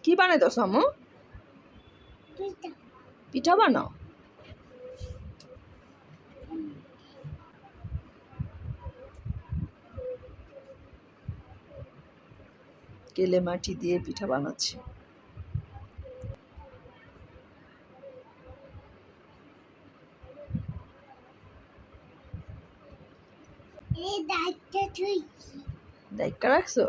কি বানাইতো সামু? পিঠা বানাও। কেলে মাটি দিয়ে পিঠা বানাচ্ছে। দায়িত্ব রাখছো?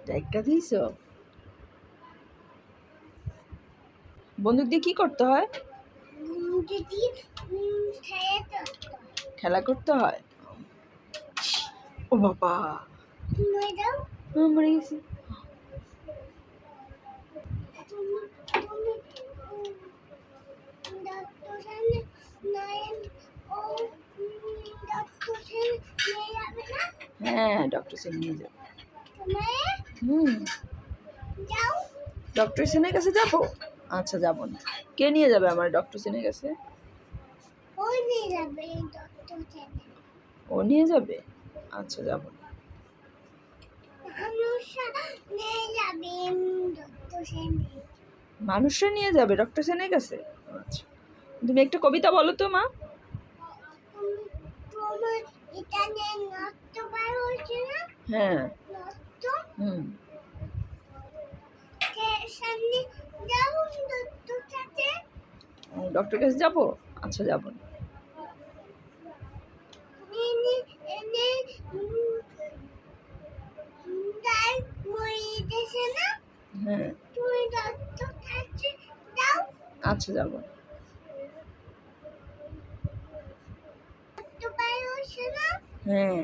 দায়িত্ব দিয়েছো? বন্দুক দিয়ে কি করতে হয়? খেলা করতে হয়। ও বাবা, মরে গেছি। হ্যাঁ, ডক্টর সেন নিয়ে যাবে। ডক্টর সেনের কাছে যাবো? আচ্ছা, যাবো না। কে নিয়ে যাবে আমার ডক্টর সেনের কাছে? ও নিয়ে যাবে? আচ্ছা, যাবো না। মানুষরা নিয়ে যাবে ডক্টর সেনের কাছে? আচ্ছা, তুমি একটা কবিতা বলো তো মা। হ্যাঁ। ডক্টর কাছে যাবো? আচ্ছা, যাবো না। হ্যাঁ। আচ্ছা, যাবো না। হ্যাঁ।